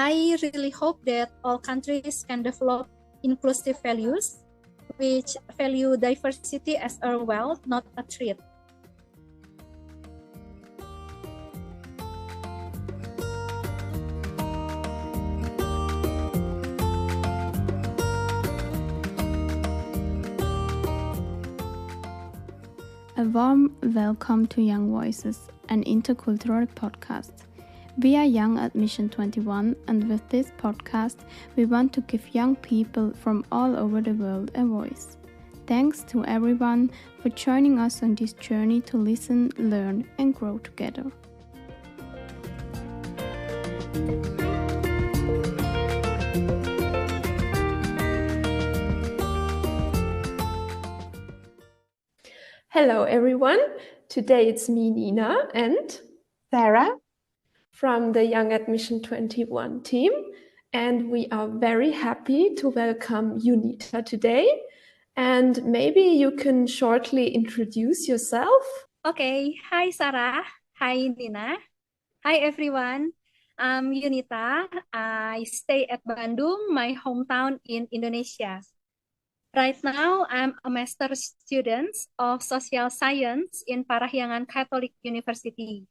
I really hope that all countries can develop inclusive values, which value diversity as a wealth, not a threat. A warm welcome to Young Voices, an intercultural podcast. We are Young at Mission 21, and with this podcast, we want to give young people from all over the world a voice. Thanks to everyone for joining us on this journey to listen, learn, and grow together. Hello everyone, today it's me, Nina, and Sarah from the Young at Mission 21 team, and we are very happy to welcome Unita today, and maybe you can shortly introduce yourself. Okay, hi Sarah, hi Nina, hi everyone. I'm Unita. I stay at Bandung, my hometown in Indonesia. Right now, I'm a master's student of social science in Parahyangan Catholic University.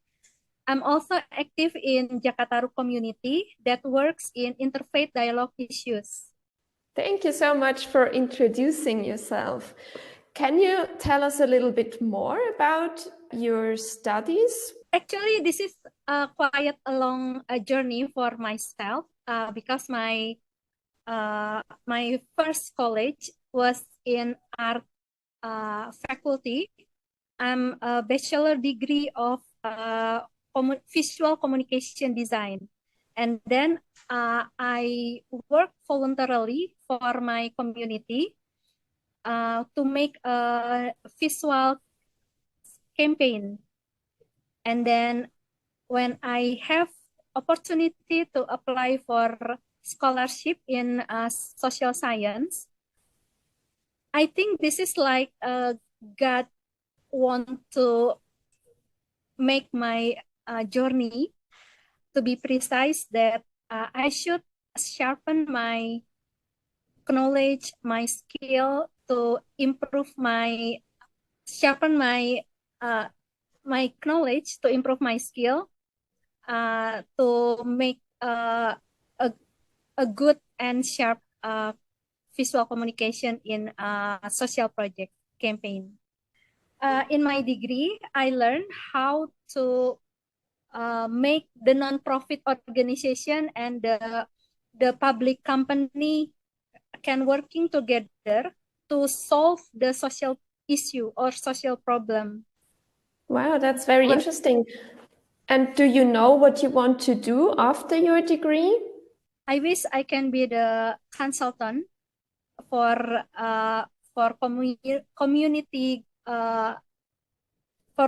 I'm also active in Jakarta community that works in interfaith dialogue issues. Thank you so much for introducing yourself. Can you tell us a little bit more about your studies? Actually, this is quite a long journey for myself because my first college was in art faculty. I'm a bachelor degree of visual communication design. And then I work voluntarily for my community to make a visual campaign. And then when I have opportunity to apply for scholarship in social science, I think this is like God want to make my journey to be precise, that I should sharpen my knowledge, my skill to improve sharpen my knowledge to improve my skill to make a good and sharp visual communication in social project campaign. In my degree, I learned how to make the non-profit organization and the public company can working together to solve the social issue or social problem. Wow, that's very interesting. And do you know what you want to do after your degree? I wish I can be the consultant for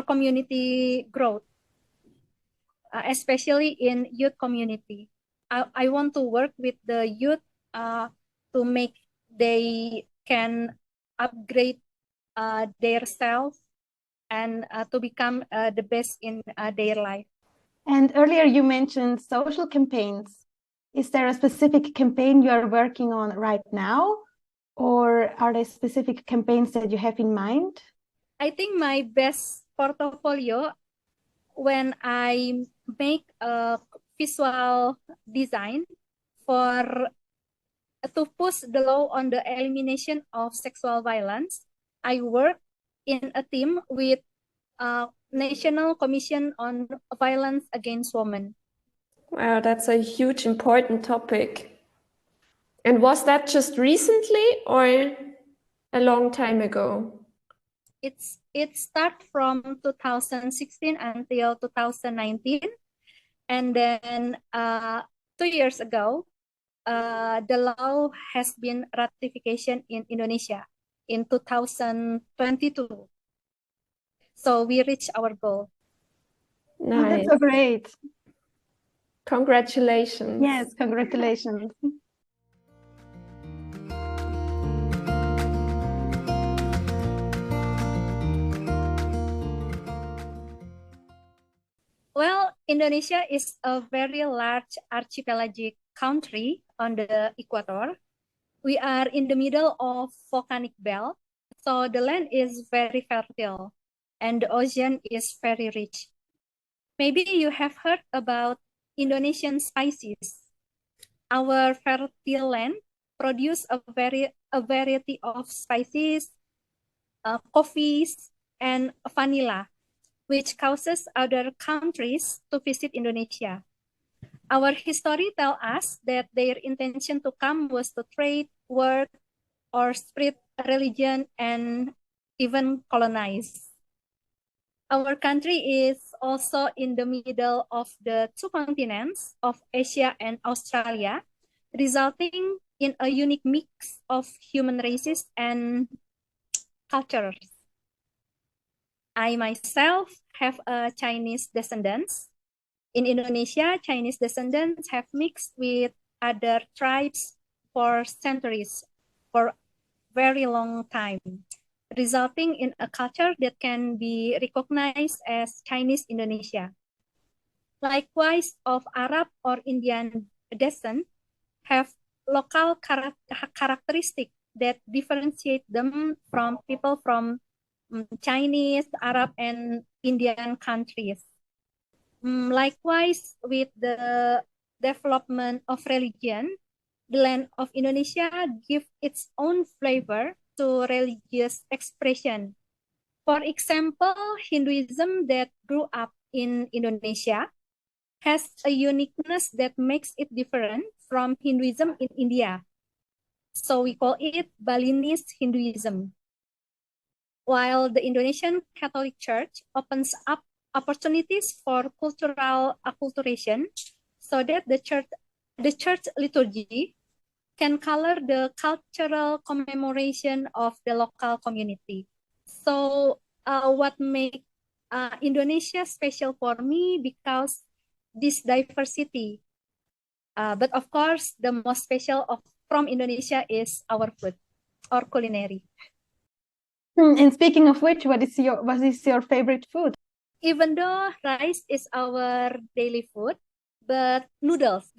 community growth, especially in youth community. I want to work with the youth to make they can upgrade their self and to become the best in their life. And earlier you mentioned social campaigns. Is there a specific campaign you are working on right now? Or are there specific campaigns that you have in mind? I think my best portfolio when I make a visual design for to push the law on the elimination of sexual violence. I work in a team with National Commission on Violence Against Women. Wow, that's a huge, important topic. And was that just recently or a long time ago? It started from 2016 until 2019, and then 2 years ago, the law has been ratification in Indonesia in 2022. So we reached our goal. Nice. Oh, that's so great. Congratulations. Yes, congratulations. Well, Indonesia is a very large archipelagic country on the equator. We are in the middle of volcanic belt, so the land is very fertile and the ocean is very rich. Maybe you have heard about Indonesian spices. Our fertile land produce a variety of spices, coffees, and vanilla, which causes other countries to visit Indonesia. Our history tells us that their intention to come was to trade, work, or spread religion and even colonize. Our country is also in the middle of the two continents of Asia and Australia, resulting in a unique mix of human races and cultures. I myself have a Chinese descendants. In Indonesia, Chinese descendants have mixed with other tribes for centuries, for very long time, resulting in a culture that can be recognized as Chinese Indonesia. Likewise, of Arab or Indian descent have local characteristics that differentiate them from people from Chinese, Arab, and Indian countries. Likewise, with the development of religion, the land of Indonesia gives its own flavor to religious expression. For example, Hinduism that grew up in Indonesia has a uniqueness that makes it different from Hinduism in India. So we call it Balinese Hinduism. While the Indonesian Catholic Church opens up opportunities for cultural acculturation so that the church liturgy can color the cultural commemoration of the local community. So what makes Indonesia special for me because this diversity. But of course, the most special from Indonesia is our food, our culinary. And speaking of which, what is your favorite food? Even though rice is our daily food, but noodles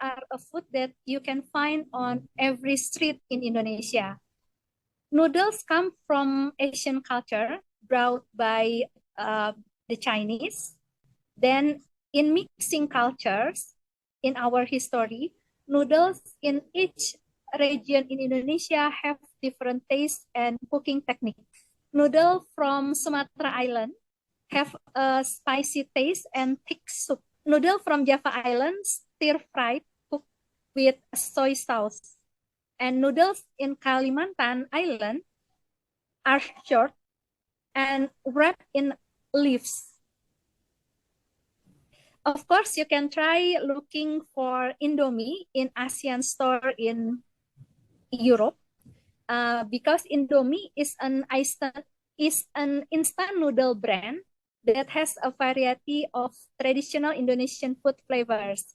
are a food that you can find on every street in Indonesia. Noodles come from Asian culture brought by the Chinese. Then in mixing cultures, in our history, noodles in each region in Indonesia have different tastes and cooking techniques. Noodles from Sumatra Island have a spicy taste and thick soup. Noodle from Java Island, stir-fried, cooked with soy sauce. And noodles in Kalimantan Island are short and wrapped in leaves. Of course, you can try looking for Indomie in ASEAN store in Europe because Indomie is an instant noodle brand that has a variety of traditional Indonesian food flavors.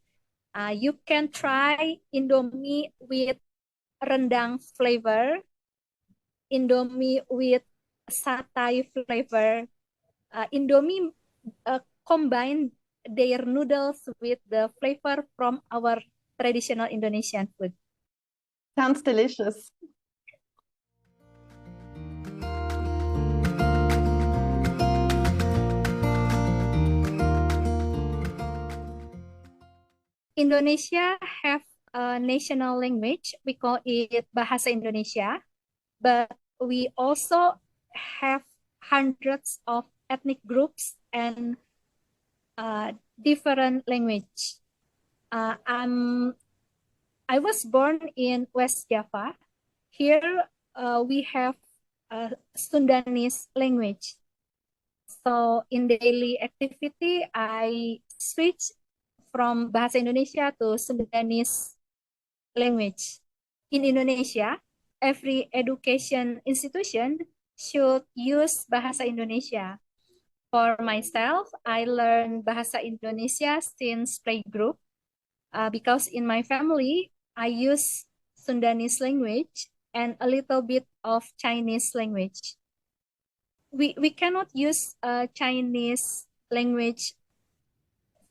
You can try Indomie with rendang flavor, Indomie with satay flavor, Indomie combine their noodles with the flavor from our traditional Indonesian food. Sounds delicious. Indonesia have a national language. We call it Bahasa Indonesia, but we also have hundreds of ethnic groups and different language. I was born in West Java. Here we have Sundanese language. So in daily activity, I switch from Bahasa Indonesia to Sundanese language. In Indonesia, every education institution should use Bahasa Indonesia. For myself, I learned Bahasa Indonesia since playgroup because in my family, I use Sundanese language and a little bit of Chinese language. We cannot use Chinese language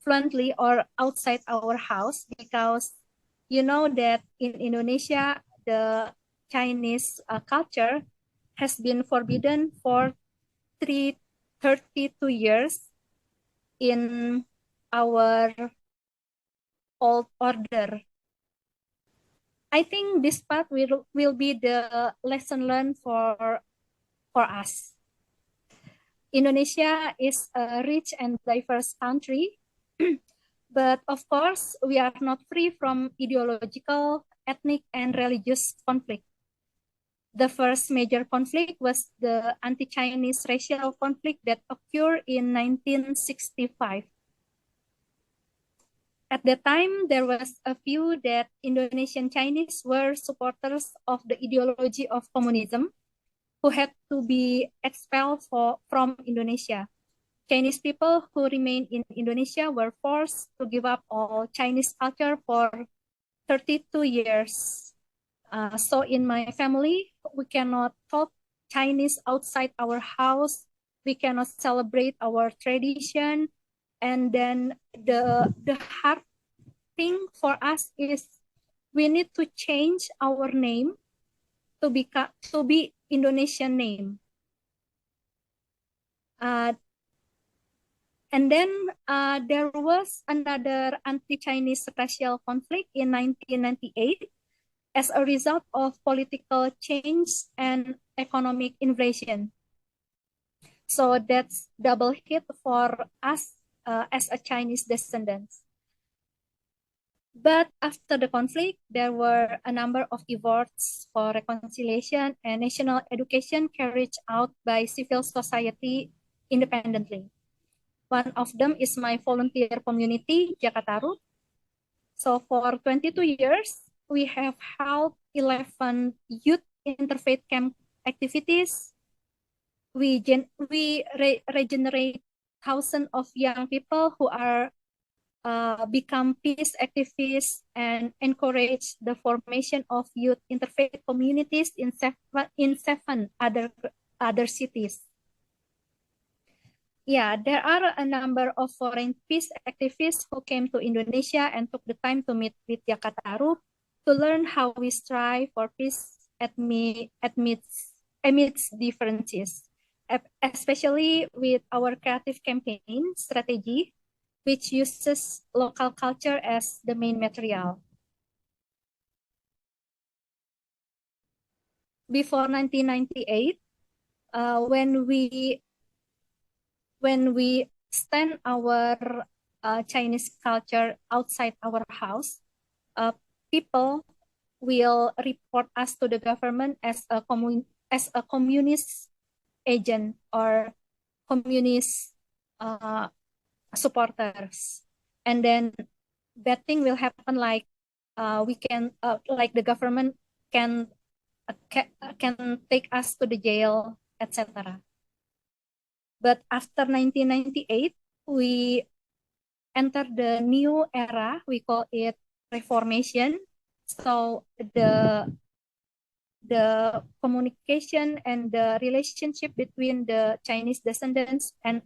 fluently or outside our house because You know that in Indonesia, the Chinese culture has been forbidden for 32 years in our old order. I think this part will be the lesson learned for us. Indonesia is a rich and diverse country, but of course, we are not free from ideological, ethnic, and religious conflict. The first major conflict was the anti-Chinese racial conflict that occurred in 1965. At the time, there was a view that Indonesian Chinese were supporters of the ideology of communism who had to be expelled from Indonesia. Chinese people who remained in Indonesia were forced to give up all Chinese culture for 32 years. So in my family, we cannot talk Chinese outside our house. We cannot celebrate our tradition. And then the hard thing for us is we need to change our name to be Indonesian name. And then there was another anti-Chinese racial conflict in 1998 as a result of political change and economic invasion. So that's double hit for us as a Chinese descendants. But after the conflict, there were a number of efforts for reconciliation and national education carried out by civil society independently. One of them is my volunteer community, Jakartaru. So for 22 years, we have held 11 youth interfaith camp activities. We regenerate thousands of young people who are become peace activists and encourage the formation of youth interfaith communities in seven other cities. Yeah, there are a number of foreign peace activists who came to Indonesia and took the time to meet with Jakartaru to learn how we strive for peace amidst differences, especially with our creative campaign strategy, which uses local culture as the main material. Before 1998, when we stand our Chinese culture outside our house, people will report us to the government as a communist agent or communist supporters, and then bad thing will happen, like like the government can take us to the jail, etc. But after 1998, we enter the new era. We call it reformation. So the communication and the relationship between the Chinese descendants and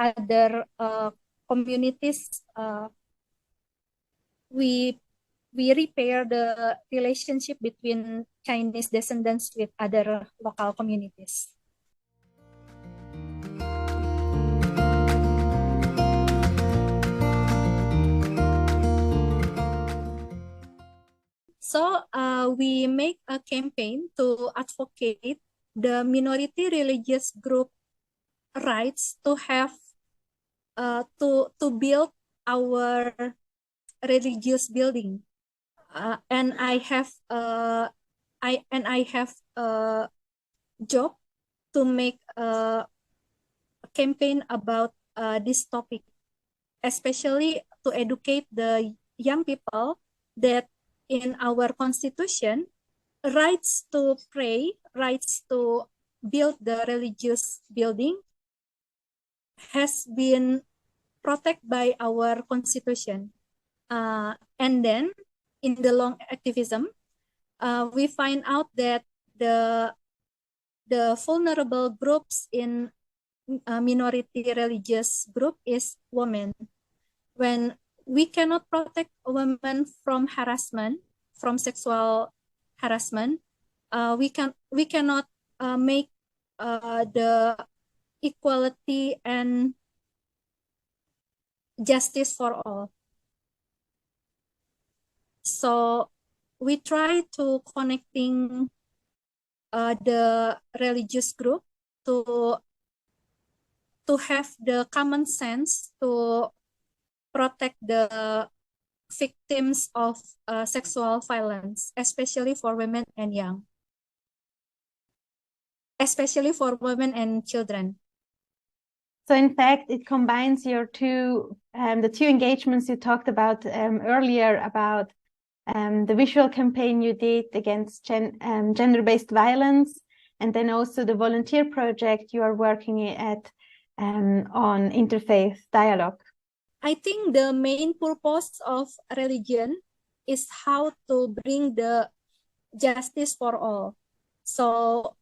other communities, we repair the relationship between Chinese descendants with other local communities. So we make a campaign to advocate the minority religious group rights to have to build our religious building, and I have a job to make a campaign about this topic, especially to educate the young people that in our constitution, rights to pray, rights to build the religious building has been protected by our constitution. And then in the long activism, we find out that the vulnerable groups in minority religious group is women. When we cannot protect women from harassment, from sexual harassment. We cannot make the equality and justice for all. So we try to connecting the religious group to have the common sense to protect the victims of sexual violence, especially for women and young, especially for women and children. So in fact, it combines your the two engagements you talked about earlier about the visual campaign you did against gender-based violence, and then also the volunteer project you are working at on interfaith dialogue. I think the main purpose of religion is how to bring the justice for all. So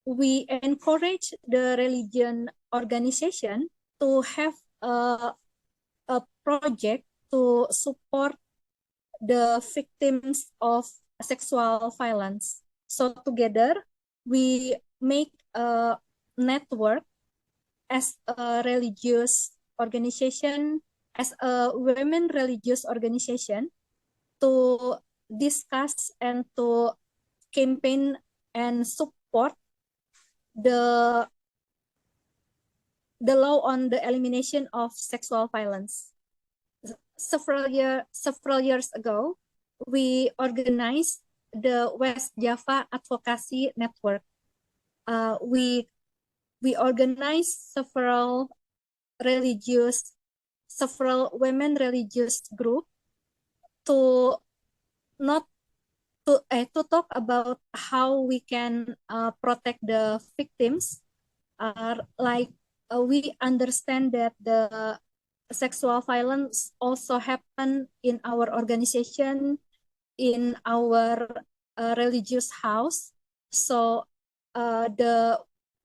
we encourage the religion organization to have a project to support the victims of sexual violence. So together we make a network as a religious organization, as a women religious organization, to discuss and to campaign and support the law on the elimination of sexual violence. Several years ago, we organized the West Java Advocacy Network. We organized several women religious group to talk about how we can protect the victims. We understand that the sexual violence also happen in our organization, in our religious house. So the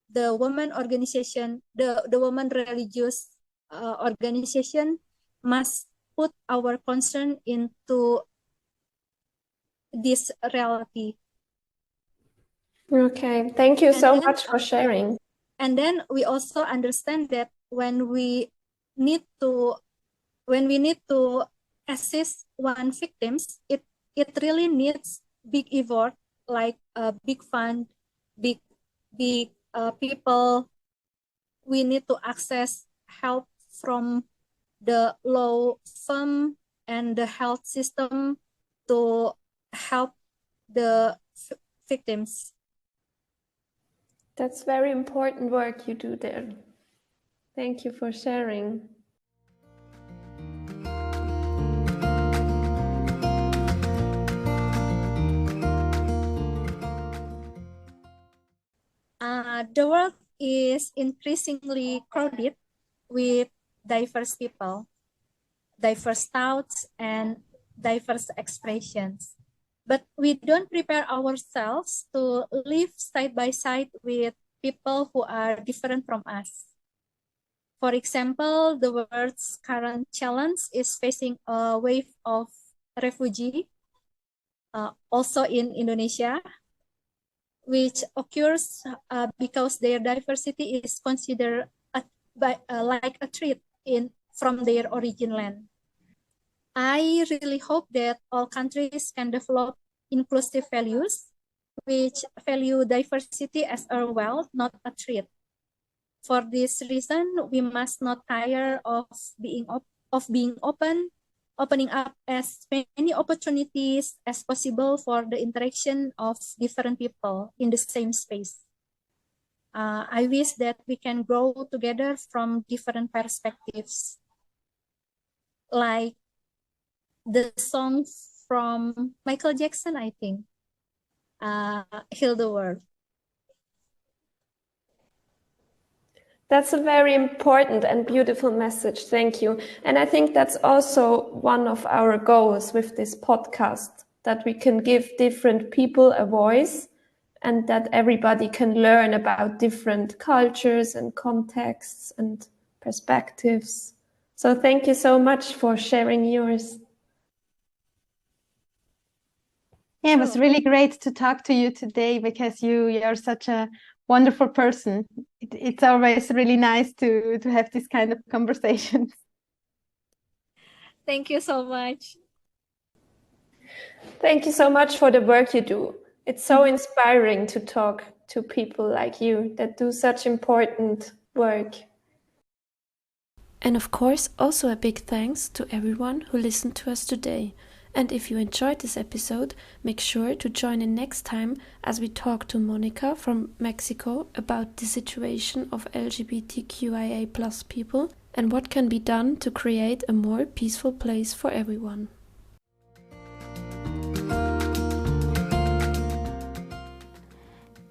women organization, the women religious organization must put our concern into this reality. Okay, thank you so much for sharing. And then we also understand that when we need to assist one victims, it really needs big effort, like a big fund, big people. We need to access help from the law firm and the health system to help the victims. That's very important work you do there. Thank you for sharing. The world is increasingly crowded with diverse people, diverse thoughts, and diverse expressions. But we don't prepare ourselves to live side by side with people who are different from us. For example, the world's current challenge is facing a wave of refugees, also in Indonesia, which occurs because their diversity is considered like a threat from their origin land. I really hope that all countries can develop inclusive values, which value diversity as a wealth, not a threat. For this reason, we must not tire of being open, opening up as many opportunities as possible for the interaction of different people in the same space. I wish that we can grow together from different perspectives, like the song from Michael Jackson, I think, Heal the World. That's a very important and beautiful message. Thank you. And I think that's also one of our goals with this podcast, that we can give different people a voice and that everybody can learn about different cultures and contexts and perspectives. So thank you so much for sharing yours. Yeah, it was really great to talk to you today because you're such a wonderful person. It's always really nice to have this kind of conversations. Thank you so much. Thank you so much for the work you do. It's so inspiring to talk to people like you that do such important work. And of course, also a big thanks to everyone who listened to us today. And if you enjoyed this episode, make sure to join in next time as we talk to Monica from Mexico about the situation of LGBTQIA+ people and what can be done to create a more peaceful place for everyone.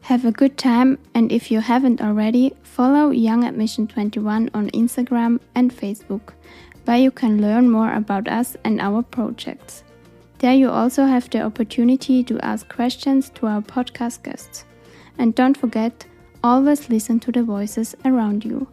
Have a good time, and if you haven't already, follow Young Admission 21 on Instagram and Facebook, where you can learn more about us and our projects. There you also have the opportunity to ask questions to our podcast guests. And don't forget, always listen to the voices around you.